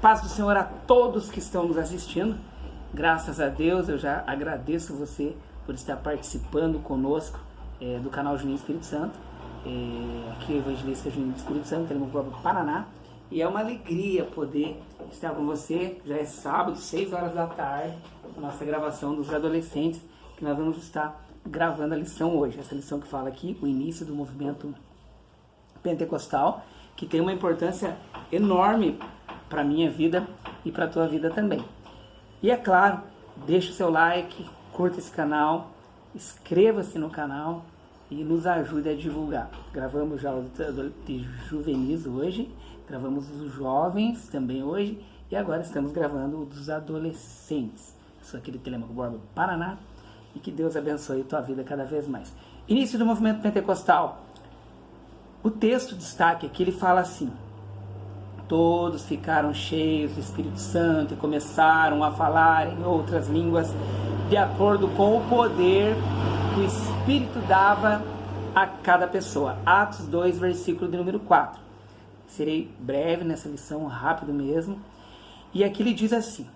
paz do Senhor a todos que estão nos assistindo. Graças a Deus, eu já agradeço você por estar participando conosco do canal Juninho Espírito Santo. Aqui é o Evangelista Juninho Espírito Santo, no próprio Paraná. E é uma alegria poder estar com você. Já é sábado, 6 horas da tarde, a nossa gravação dos adolescentes, que nós vamos estar gravando a lição hoje. Essa lição que fala aqui, o início do movimento pentecostal, que tem uma importância enorme para a minha vida e para a tua vida também. E é claro, deixa o seu like, curta esse canal, inscreva-se no canal e nos ajude a divulgar. Gravamos já os de juvenis hoje, gravamos os jovens também hoje e agora estamos gravando os dos adolescentes. Eu sou aqui de Telemaco Borba, Paraná, e que Deus abençoe a tua vida cada vez mais. Início do movimento pentecostal. O texto destaque aqui, ele fala assim: todos ficaram cheios do Espírito Santo e começaram a falar em outras línguas, de acordo com o poder que o Espírito dava a cada pessoa. Atos 2, versículo de número 4. Serei breve nessa lição, rápido mesmo. E aqui ele diz assim: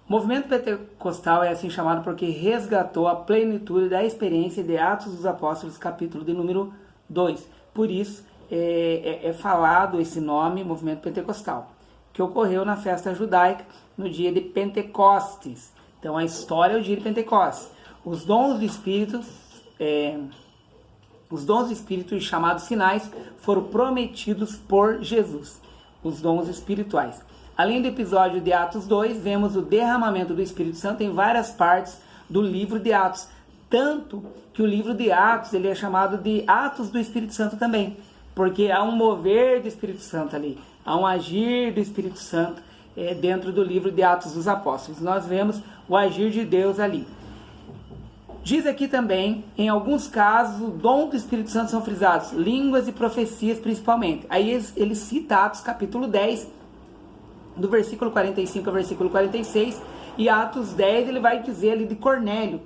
o movimento pentecostal é assim chamado porque resgatou a plenitude da experiência de Atos dos Apóstolos, capítulo de número 2. Por isso, é falado esse nome, movimento pentecostal, que ocorreu na festa judaica no dia de Pentecostes. Então a história é o dia de Pentecostes. Os dons do Espírito, chamados sinais, foram prometidos por Jesus, os dons espirituais. Além do episódio de Atos 2, vemos o derramamento do Espírito Santo em várias partes do livro de Atos, tanto que o livro de Atos ele é chamado de Atos do Espírito Santo também, porque há um mover do Espírito Santo ali, há um agir do Espírito Santo dentro do livro de Atos dos Apóstolos. Nós vemos o agir de Deus ali. Diz aqui também, em alguns casos, o dom do Espírito Santo são frisados, línguas e profecias principalmente. Aí ele cita Atos capítulo 10, do versículo 45 ao versículo 46, e Atos 10 ele vai dizer ali de Cornélio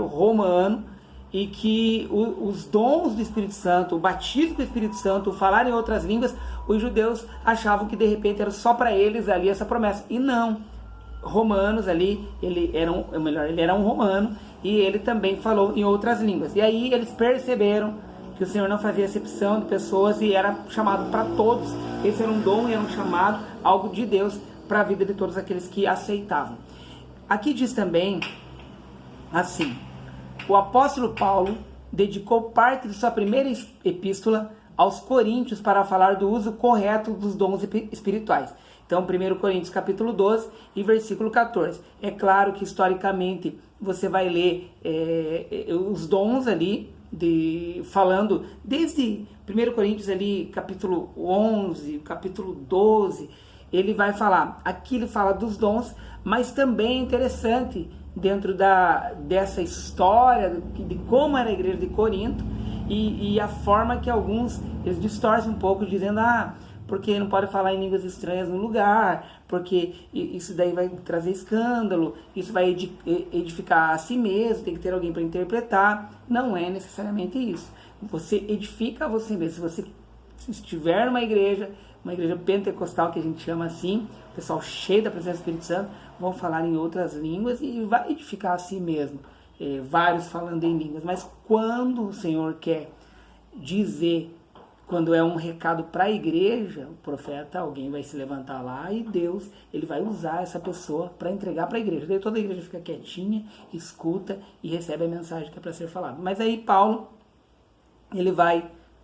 romano, e que os dons do Espírito Santo, o batismo do Espírito Santo, o falar em outras línguas, os judeus achavam que de repente era só para eles ali essa promessa. E não, romanos ali, ele era um romano, e ele também falou em outras línguas. E aí eles perceberam que o Senhor não fazia acepção de pessoas e era chamado para todos. Esse era um dom e era um chamado, algo de Deus para a vida de todos aqueles que aceitavam. Aqui diz também assim: o apóstolo Paulo dedicou parte de sua primeira epístola aos coríntios para falar do uso correto dos dons espirituais. Então, 1 Coríntios capítulo 12 e versículo 14. É claro que historicamente você vai ler os dons ali, falando desde 1 Coríntios ali, capítulo 11, capítulo 12, ele vai falar, aqui ele fala dos dons, mas também é interessante, dentro dessa história de como era a igreja de Corinto e a forma que alguns, eles distorcem um pouco, dizendo, porque não pode falar em línguas estranhas no lugar, porque isso daí vai trazer escândalo, isso vai edificar a si mesmo, tem que ter alguém para interpretar. Não é necessariamente isso. Você edifica a você mesmo. Se você estiver numa igreja pentecostal, que a gente chama assim, o pessoal cheio da presença do Espírito Santo, vão falar em outras línguas e vai edificar a si mesmo. Vários falando em línguas. Mas quando o Senhor quer dizer, quando é um recado para a igreja, o profeta, alguém vai se levantar lá e Deus, ele vai usar essa pessoa para entregar para a igreja. Daí toda a igreja fica quietinha, escuta e recebe a mensagem que é para ser falada. Mas aí o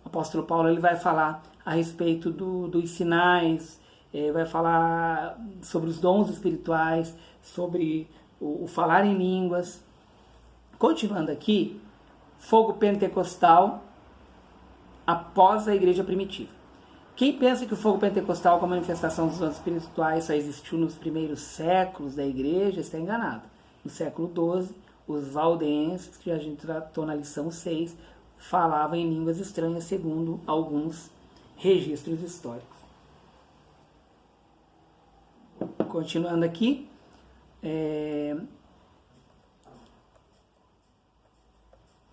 apóstolo Paulo, ele vai falar a respeito dos sinais, vai falar sobre os dons espirituais, sobre o falar em línguas. Continuando aqui, fogo pentecostal após a igreja primitiva. Quem pensa que o fogo pentecostal como manifestação dos dons espirituais só existiu nos primeiros séculos da igreja, está enganado. No século XII, os valdenses, que a gente tratou na lição 6, falavam em línguas estranhas segundo alguns registros históricos. Continuando aqui,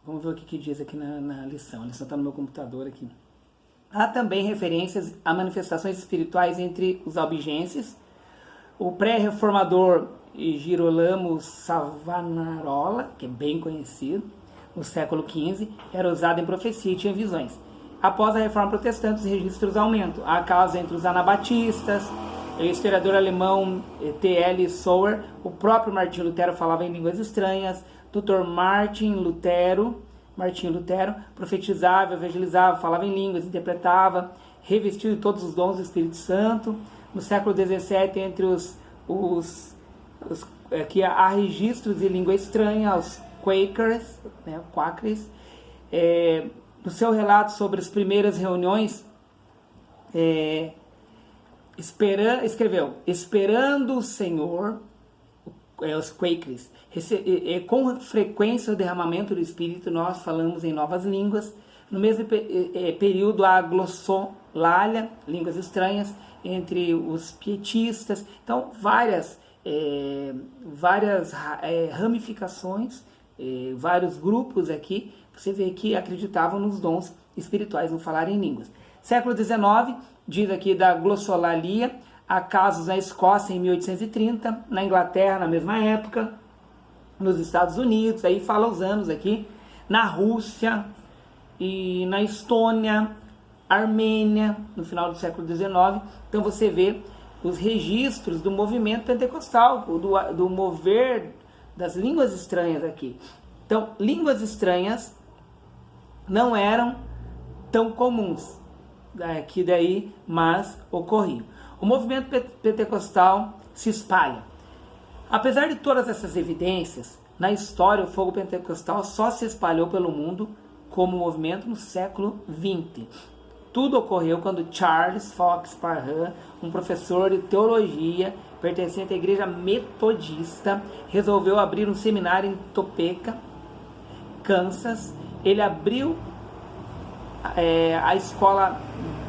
vamos ver o que diz aqui na lição. A lição está no meu computador aqui. Há também referências a manifestações espirituais entre os albigenses. O pré-reformador Girolamo Savonarola, que é bem conhecido, no século XV, era usado em profecia e tinha visões. Após a reforma protestante, os registros aumentam. Há casos entre os anabatistas, o historiador alemão T.L. Sauer, o próprio Martinho Lutero falava em línguas estranhas, Dr. Martinho Lutero profetizava, evangelizava, falava em línguas, interpretava, revestiu de todos os dons do Espírito Santo. No século XVII, entre aqui há registros de língua estranha, os Quakers, né, Quakers. No seu relato sobre as primeiras reuniões, escreveu: esperando o Senhor, os Quakers, com frequência o derramamento do Espírito, nós falamos em novas línguas. No mesmo período, a glossolalia, línguas estranhas, entre os pietistas. Então, várias ramificações, vários grupos aqui, você vê que acreditavam nos dons espirituais, no falar em línguas. Século XIX, diz aqui da glossolalia, há casos na Escócia em 1830, na Inglaterra na mesma época, nos Estados Unidos, aí fala os anos aqui, na Rússia e na Estônia, Armênia, no final do século XIX. Então você vê os registros do movimento pentecostal, do mover das línguas estranhas aqui. Então, línguas estranhas não eram tão comuns aqui daí, mas ocorriam. O movimento pentecostal se espalha. Apesar de todas essas evidências, na história o fogo pentecostal só se espalhou pelo mundo como movimento no século XX. Tudo ocorreu quando Charles Fox Parham, um professor de teologia pertencente à igreja metodista, resolveu abrir um seminário em Topeka, Kansas. Ele abriu a escola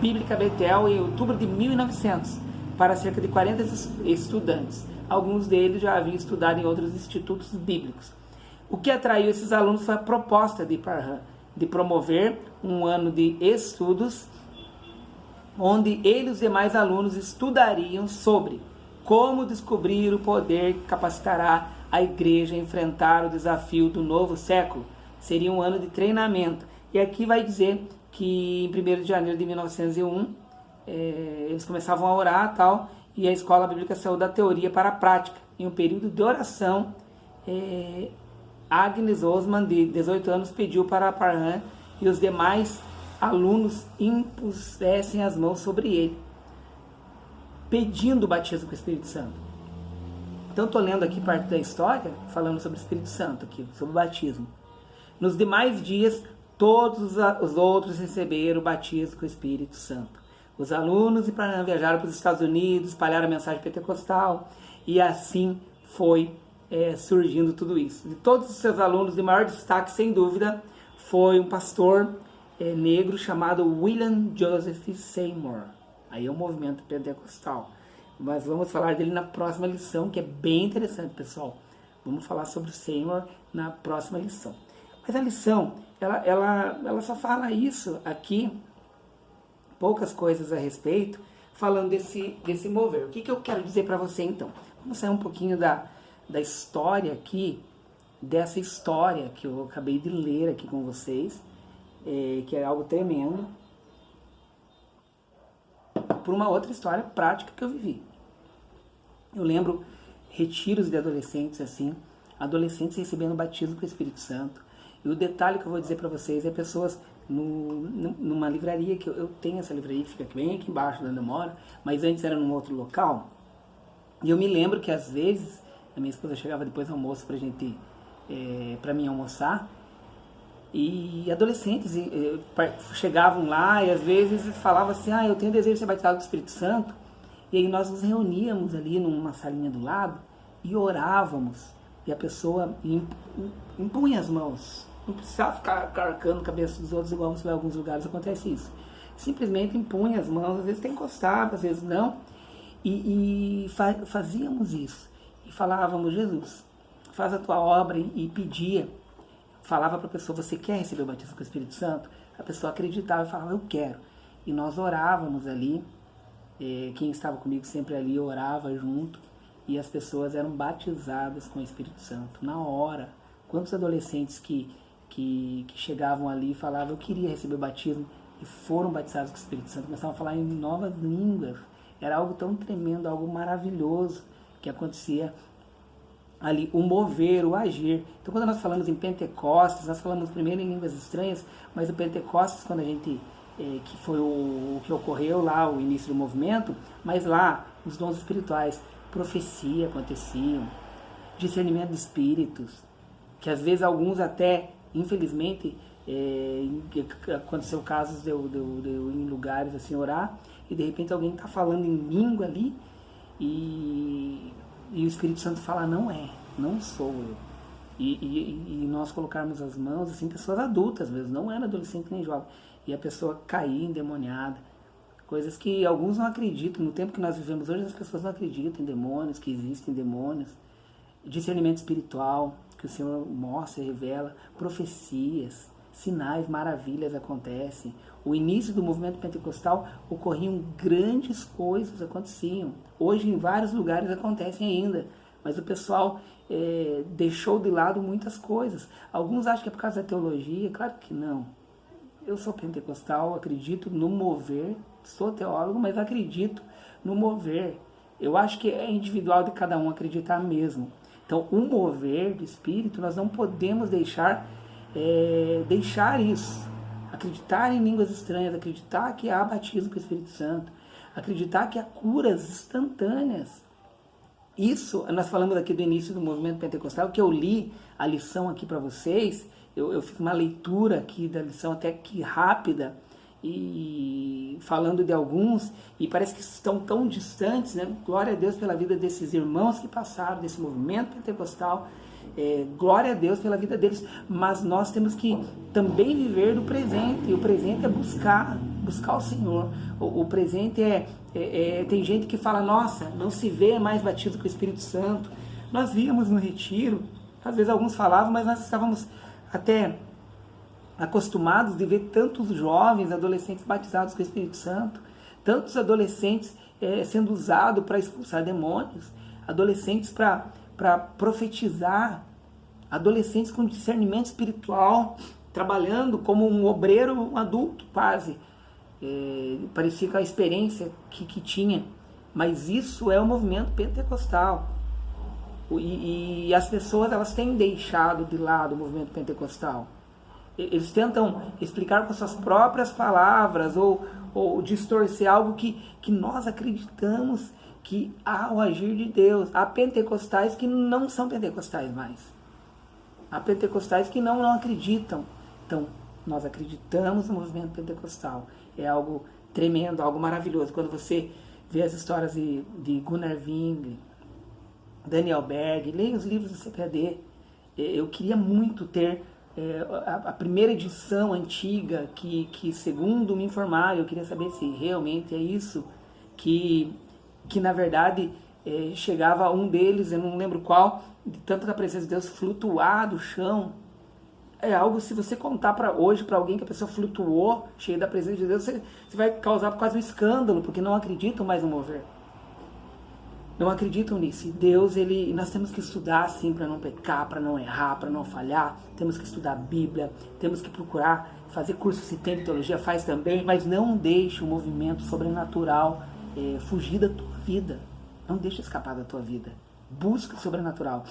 bíblica Betel em outubro de 1900 para cerca de 40 estudantes. Alguns deles já haviam estudado em outros institutos bíblicos. O que atraiu esses alunos foi a proposta de Parham de promover um ano de estudos onde ele e os demais alunos estudariam sobre como descobrir o poder que capacitará a igreja a enfrentar o desafio do novo século. Seria um ano de treinamento. E aqui vai dizer que em 1º de janeiro de 1901, eles começavam a orar e tal, e a escola bíblica saiu da teoria para a prática. Em um período de oração, Agnes Osman, de 18 anos, pediu para Parham e os demais alunos impusessem as mãos sobre ele, pedindo o batismo com o Espírito Santo. Então, estou lendo aqui parte da história, falando sobre o Espírito Santo, aqui, sobre o batismo. Nos demais dias, todos os outros receberam o batismo com o Espírito Santo. Os alunos de Parham viajaram para os Estados Unidos, espalharam a mensagem pentecostal, e assim foi surgindo tudo isso. De todos os seus alunos, de maior destaque, sem dúvida, foi um pastor negro chamado William Joseph Seymour. Aí é o movimento pentecostal. Mas vamos falar dele na próxima lição, que é bem interessante, pessoal. Vamos falar sobre o Seymour na próxima lição. Mas a lição, ela só fala isso aqui, poucas coisas a respeito, falando desse mover. O que eu quero dizer para você, então? Vamos sair um pouquinho da história aqui, dessa história que eu acabei de ler aqui com vocês, que é algo tremendo, por uma outra história prática que eu vivi. Eu lembro retiros de adolescentes, assim, adolescentes recebendo batismo com o Espírito Santo. E o detalhe que eu vou dizer para vocês é pessoas numa livraria, que eu tenho essa livraria que fica bem aqui embaixo de onde eu moro, mas antes era num outro local. E eu me lembro que às vezes a minha esposa chegava depois do almoço para mim almoçar, e adolescentes chegavam lá e às vezes falavam assim: eu tenho desejo de ser batizado com o Espírito Santo. E aí nós nos reuníamos ali numa salinha do lado e orávamos, e a pessoa impunha as mãos. Não precisava ficar carcando a cabeça dos outros, igual em alguns lugares acontece isso. Simplesmente impunha as mãos, às vezes até encostava, às vezes não, e fazíamos isso. E falávamos: Jesus, faz a tua obra, e pedia. Falava para a pessoa: você quer receber o batismo com o Espírito Santo? A pessoa acreditava e falava: eu quero. e nós orávamos ali. Quem estava comigo sempre ali orava junto, e as pessoas eram batizadas com o Espírito Santo na hora. Quantos adolescentes que chegavam ali e falavam, eu queria receber o batismo, e foram batizados com o Espírito Santo, começavam a falar em novas línguas. Era algo tão tremendo, algo maravilhoso que acontecia ali, o mover, o agir. Então, quando nós falamos em Pentecostes, nós falamos primeiro em línguas estranhas, mas o Pentecostes, quando a gente, que foi o que ocorreu lá, o início do movimento, mas lá, os dons espirituais, profecia aconteciam, discernimento de espíritos, que às vezes alguns até, infelizmente, aconteceu casos de eu em lugares assim orar, e de repente alguém está falando em língua ali, e o Espírito Santo fala, não sou eu. E nós colocarmos as mãos, assim, pessoas adultas mesmo, não era adolescente nem jovem, e a pessoa cair endemoniada. Coisas que alguns não acreditam. No tempo que nós vivemos hoje, as pessoas não acreditam em demônios, que existem demônios. Discernimento espiritual, que o Senhor mostra e revela. Profecias, sinais, maravilhas acontecem. O início do movimento pentecostal ocorriam grandes coisas, aconteciam. Hoje em vários lugares acontecem ainda, mas o pessoal deixou de lado muitas coisas. Alguns acham que é por causa da teologia, claro que não. Eu sou pentecostal, acredito no mover, sou teólogo, mas acredito no mover. Eu acho que é individual de cada um acreditar mesmo. Então, o mover do Espírito, nós não podemos deixar isso. Acreditar em línguas estranhas, acreditar que há batismo com o Espírito Santo, acreditar que há curas instantâneas. Isso, nós falamos aqui do início do movimento pentecostal, que eu li a lição aqui para vocês, eu fiz uma leitura aqui da lição até que rápida, e falando de alguns, e parece que estão tão distantes, né? Glória a Deus pela vida desses irmãos que passaram, desse movimento pentecostal, glória a Deus pela vida deles, mas nós temos que também viver do presente, e o presente é buscar o Senhor. O presente tem gente que fala, nossa, não se vê mais batido com o Espírito Santo. Nós víamos no retiro, às vezes alguns falavam, mas nós estávamos até acostumados de ver tantos jovens, adolescentes batizados com o Espírito Santo, tantos adolescentes sendo usados para expulsar demônios, adolescentes para profetizar, adolescentes com discernimento espiritual, trabalhando como um obreiro, um adulto quase. Parecia com a experiência que tinha, mas isso é o movimento pentecostal. E as pessoas, elas têm deixado de lado o movimento pentecostal. Eles tentam explicar com suas próprias palavras ou distorcer algo que nós acreditamos que há o agir de Deus. Há pentecostais que não são pentecostais mais. Há pentecostais que não acreditam. Então, nós acreditamos no movimento pentecostal. É algo tremendo, algo maravilhoso. Quando você vê as histórias de Gunnar Wing, Daniel Berg, leia os livros do CPAD. Eu queria muito ter a primeira edição antiga, que segundo me informaram, eu queria saber se realmente é isso, que na verdade chegava um deles, eu não lembro qual, de tanto da presença de Deus flutuar do chão. É algo, se você contar hoje para alguém que a pessoa flutuou, cheia da presença de Deus, você vai causar quase um escândalo, porque não acreditam mais no mover. Não acreditam nisso. E Deus, nós temos que estudar assim para não pecar, para não errar, para não falhar. Temos que estudar a Bíblia, temos que procurar fazer curso, se tem de teologia, faz também, mas não deixe o movimento sobrenatural fugir da tua vida. Não deixe escapar da tua vida. Busca o sobrenatural.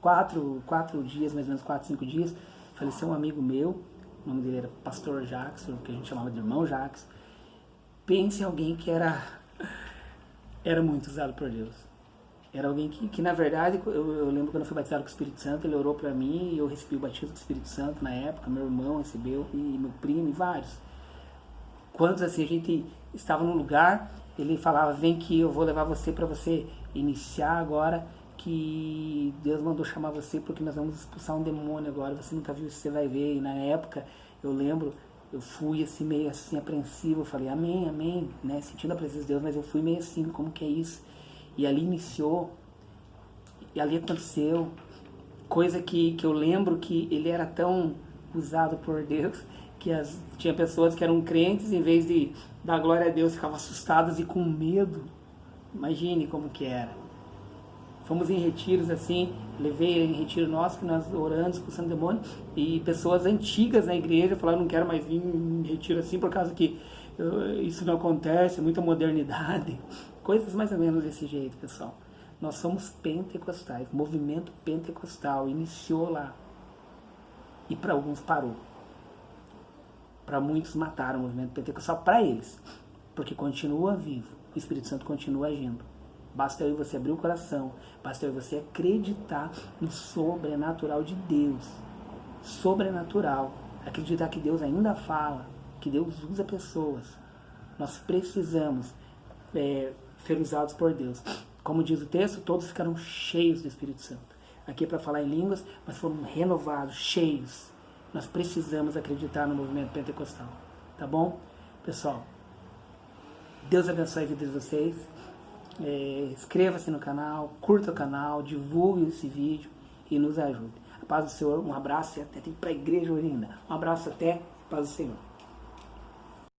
4 dias, mais ou menos 4, 5 dias, faleceu um amigo meu, o nome dele era Pastor Jackson, que a gente chamava de Irmão Jackson. Pense em alguém que era muito usado por Deus. Era alguém que na verdade, eu lembro quando eu fui batizado com o Espírito Santo, ele orou para mim e eu recebi o batismo do Espírito Santo na época, meu irmão recebeu, e meu primo, e vários. Quantos assim, a gente estava num lugar, ele falava, vem que eu vou levar você para você iniciar agora, que Deus mandou chamar você porque nós vamos expulsar um demônio agora, você nunca viu isso, você vai ver. E na época, eu lembro, eu fui assim, meio assim, apreensivo, eu falei, amém, amém, né, sentindo a presença de Deus, mas eu fui meio assim, como que é isso? E ali iniciou, e ali aconteceu, coisa que eu lembro que ele era tão usado por Deus, tinha pessoas que eram crentes, em vez de dar glória a Deus, ficavam assustadas e com medo. Imagine como que era. Fomos em retiros assim, levei em retiro nosso, que nós oramos, expulsando demônio, e pessoas antigas na igreja falaram, não quero mais vir em retiro assim, por causa que isso não acontece, muita modernidade. Coisas mais ou menos desse jeito, pessoal. Nós somos pentecostais, movimento pentecostal, iniciou lá. E para alguns parou. Para muitos mataram o movimento pentecostal, para eles. Porque continua vivo, o Espírito Santo continua agindo. Basta eu e você abrir o coração, basta eu e você acreditar no sobrenatural de Deus. Sobrenatural. Acreditar que Deus ainda fala, que Deus usa pessoas. Nós precisamos ser usados por Deus. Como diz o texto, todos ficaram cheios do Espírito Santo. Aqui é para falar em línguas, mas foram renovados, cheios. Nós precisamos acreditar no movimento pentecostal. Tá bom? Pessoal, Deus abençoe a vida de vocês. Inscreva-se no canal, curta o canal, divulgue esse vídeo e nos ajude. A paz do Senhor, um abraço e até tem para a igreja ainda. Um abraço até, paz do Senhor.